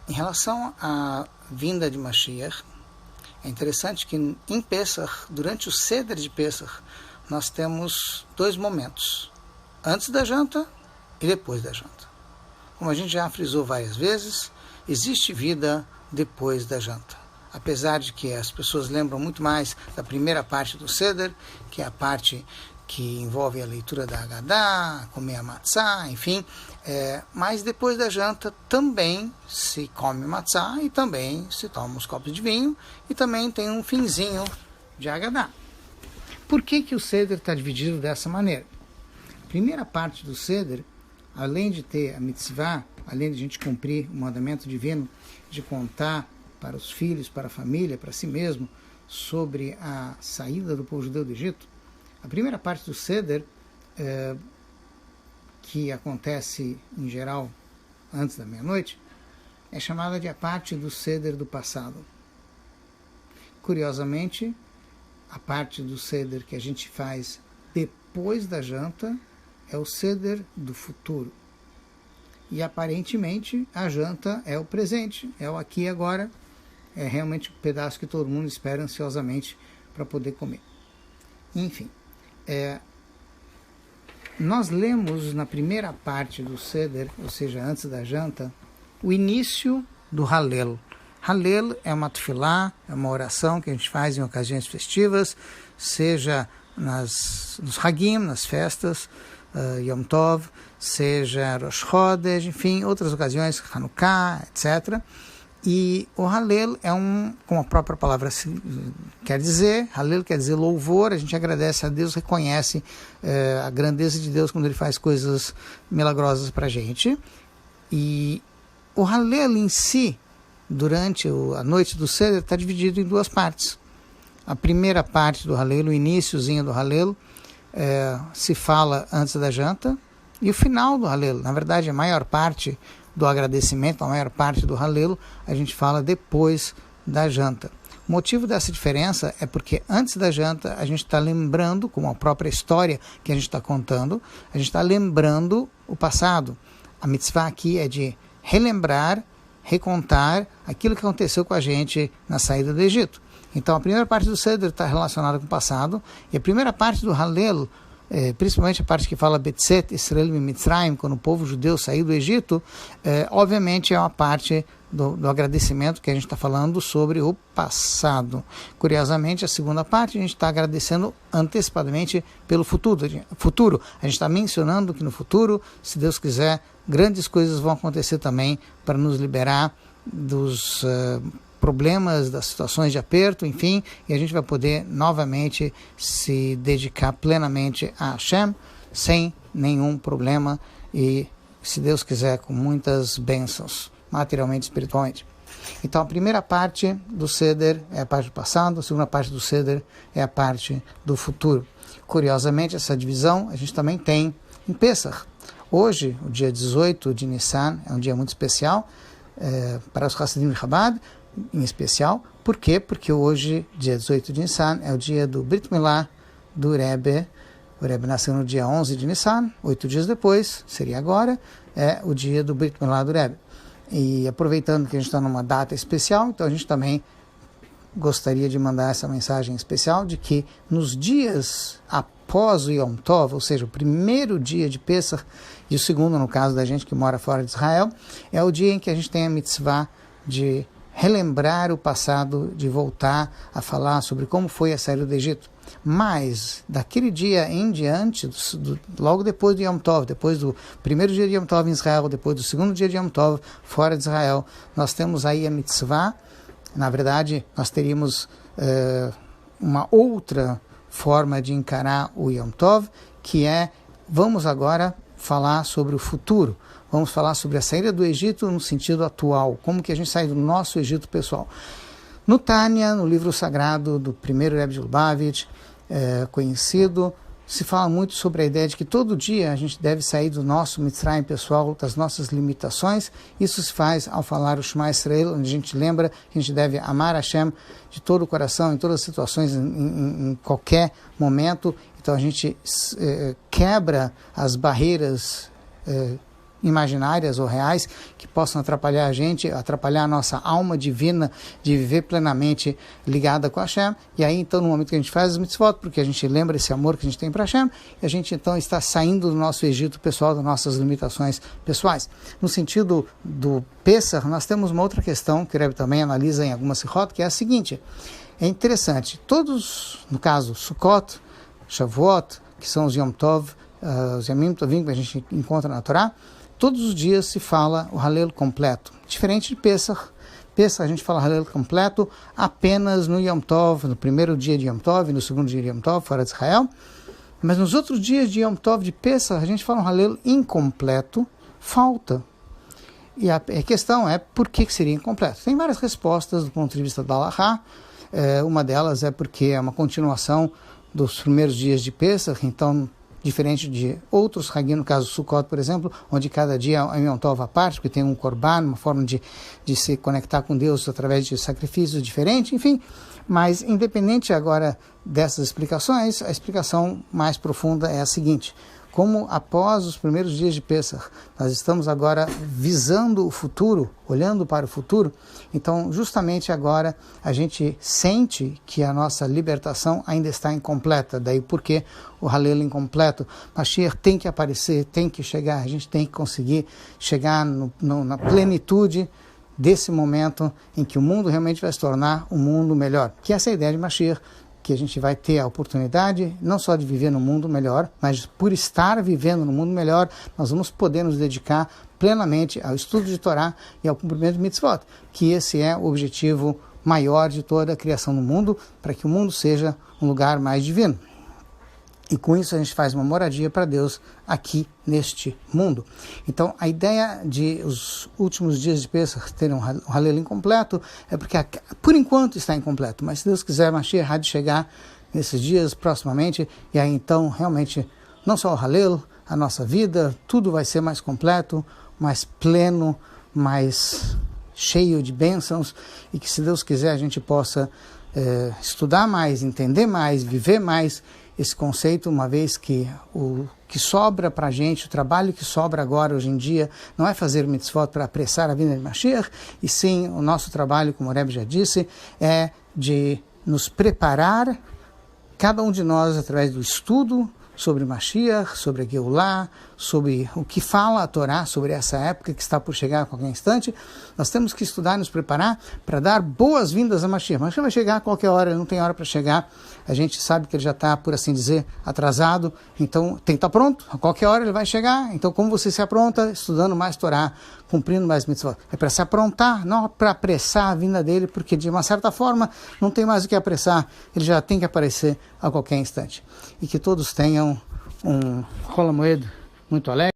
Em relação à vinda de Mashiach, é interessante que em Pesach, durante o Seder de Pesach, nós temos 2 momentos, antes da janta e depois da janta. Como a gente já frisou várias vezes, existe vida depois da janta. Apesar de que as pessoas lembram muito mais da primeira parte do Seder, que é a parte que envolve a leitura da Haggadah, comer a matzá, enfim. Mas depois da janta também se come matzá e também se toma uns copos de vinho e também tem um finzinho de Haggadah. Por que o Seder está dividido dessa maneira? A primeira parte do Seder, além de ter a mitzvah, além de a gente cumprir o mandamento divino de contar para os filhos, para a família, para si mesmo, sobre a saída do povo judeu do Egito, a primeira parte do Seder, que acontece em geral antes da meia-noite, é chamada de a parte do Seder do passado. Curiosamente, a parte do Seder que a gente faz depois da janta é o Seder do futuro. E aparentemente a janta é o presente, é o aqui e agora, é realmente o pedaço que todo mundo espera ansiosamente para poder comer. Enfim, nós lemos na primeira parte do Seder, ou seja, antes da janta, o início do Hallel. Hallel é uma tefilá, é uma oração que a gente faz em ocasiões festivas, seja nos Hagim, nas festas, Yom Tov, seja Rosh Chodesh, enfim, outras ocasiões, Hanukkah, etc. E o Hallel é como a própria palavra quer dizer, Hallel quer dizer louvor, a gente agradece a Deus, reconhece a grandeza de Deus quando Ele faz coisas milagrosas para a gente. E o Hallel em si, durante a noite do Seder, está dividido em 2 partes. A primeira parte do Hallel, o iniciozinho do Hallel, se fala antes da janta, e o final do Hallel, na verdade a maior parte do agradecimento, a maior parte do Hallel, a gente fala depois da janta. O motivo dessa diferença é porque antes da janta a gente está lembrando, como a própria história que a gente está contando, a gente está lembrando o passado. A mitzvah aqui é de relembrar, recontar aquilo que aconteceu com a gente na saída do Egito. Então a primeira parte do Seder está relacionada com o passado, e a primeira parte do Hallel, principalmente a parte que fala Betzet Israel Mitzrayim, quando o povo judeu saiu do Egito, obviamente é uma parte do agradecimento que a gente está falando sobre o passado. Curiosamente, a segunda parte a gente está agradecendo antecipadamente pelo futuro. A gente está mencionando que no futuro, se Deus quiser, grandes coisas vão acontecer também para nos liberar dos problemas, das situações de aperto, enfim, e a gente vai poder novamente se dedicar plenamente a Hashem, sem nenhum problema e, se Deus quiser, com muitas bênçãos, materialmente e espiritualmente. Então, a primeira parte do Seder é a parte do passado, a segunda parte do Seder é a parte do futuro. Curiosamente, essa divisão a gente também tem em Pesach. Hoje, o dia 18 de Nissan, é um dia muito especial para os Hassidim de Chabad, em especial. Por quê? Porque hoje, dia 18 de Nissan, é o dia do Brit Milá do Rebbe. O Rebbe nasceu no dia 11 de Nissan, 8 dias depois, seria agora, é o dia do Brit Milá do Rebbe. E aproveitando que a gente está numa data especial, então a gente também gostaria de mandar essa mensagem especial de que nos dias após o Yom Tov, ou seja, o primeiro dia de Pesach, e o segundo, no caso da gente que mora fora de Israel, é o dia em que a gente tem a mitzvah de relembrar o passado, de voltar a falar sobre como foi a saída do Egito. Mas, daquele dia em diante, logo depois do Yom Tov, depois do primeiro dia de Yom Tov em Israel, depois do segundo dia de Yom Tov fora de Israel, nós temos aí a mitzvah. Na verdade, nós teríamos uma outra forma de encarar o Yom Tov, que é, vamos agora falar sobre o futuro. Vamos falar sobre a saída do Egito no sentido atual, como que a gente sai do nosso Egito pessoal. No Tânia, no livro sagrado do primeiro Rebbe de Lubavitch, conhecido, se fala muito sobre a ideia de que todo dia a gente deve sair do nosso Mitzrayim pessoal, das nossas limitações. Isso se faz ao falar o Shema Israel, onde a gente lembra que a gente deve amar Hashem de todo o coração, em todas as situações, em qualquer momento. Então a gente quebra as barreiras imaginárias ou reais que possam atrapalhar a gente, atrapalhar a nossa alma divina de viver plenamente ligada com Hashem. E aí, então, no momento que a gente faz as mitzvot, porque a gente lembra esse amor que a gente tem para Hashem, e a gente, então, está saindo do nosso Egito pessoal, das nossas limitações pessoais. No sentido do Pesach, nós temos uma outra questão, que o Rebbe também analisa em algumas sichot, que é a seguinte: é interessante, todos, no caso, Sukkot, Shavuot, que são os Yom Tov, os Yamim Tovim que a gente encontra na Torá, todos os dias se fala o Halel completo. Diferente de Pesach. Pesach a gente fala Halel completo apenas no Yom Tov, no primeiro dia de Yom Tov, no segundo dia de Yom Tov, fora de Israel. Mas nos outros dias de Yom Tov de Pesach, a gente fala um Halel incompleto, falta. E a questão é por que seria incompleto. Tem várias respostas do ponto de vista da Halachá. Uma delas é porque é uma continuação dos primeiros dias de Pesach, então, diferente de outros Hagim, no caso Sukkot, por exemplo, onde cada dia é um Yom Tov à parte, porque tem um Korban, uma forma de se conectar com Deus através de sacrifícios diferentes, enfim. Mas, independente agora dessas explicações, a explicação mais profunda é a seguinte: como após os primeiros dias de Pesach, nós estamos agora visando o futuro, olhando para o futuro, então justamente agora a gente sente que a nossa libertação ainda está incompleta, daí porque o Halel incompleto. Mashiach tem que aparecer, tem que chegar, a gente tem que conseguir chegar na plenitude desse momento em que o mundo realmente vai se tornar um mundo melhor, que essa é a ideia de Mashiach, que a gente vai ter a oportunidade não só de viver no mundo melhor, mas por estar vivendo no mundo melhor, nós vamos poder nos dedicar plenamente ao estudo de Torá e ao cumprimento de mitzvot, que esse é o objetivo maior de toda a criação do mundo, para que o mundo seja um lugar mais divino. E com isso a gente faz uma moradia para Deus aqui neste mundo. Então a ideia de os últimos dias de Pesach terem um Halel incompleto é porque por enquanto está incompleto, mas se Deus quiser, Mashiach há de chegar nesses dias proximamente, e aí então realmente não só o Halel, a nossa vida, tudo vai ser mais completo, mais pleno, mais cheio de bênçãos, e que se Deus quiser a gente possa estudar mais, entender mais, viver mais esse conceito, uma vez que o que sobra para a gente, o trabalho que sobra agora, hoje em dia, não é fazer mitzvot para apressar a vinda de Mashiach, e sim o nosso trabalho, como o Rebbe já disse, é de nos preparar, cada um de nós, através do estudo sobre Mashiach, sobre a Geulah, sobre o que fala a Torá, sobre essa época que está por chegar a qualquer instante. Nós temos que estudar e nos preparar para dar boas-vindas a Mashiach. Mashiach vai chegar a qualquer hora, ele não tem hora para chegar. A gente sabe que ele já está, por assim dizer, atrasado, então tem que estar pronto. A qualquer hora ele vai chegar. Então, como você se apronta? Estudando mais Torá, cumprindo mais mitzvot. É para se aprontar, não para apressar a vinda dele, porque de uma certa forma não tem mais o que apressar. Ele já tem que aparecer a qualquer instante. E que todos tenham um Chol HaMoed muito alegre.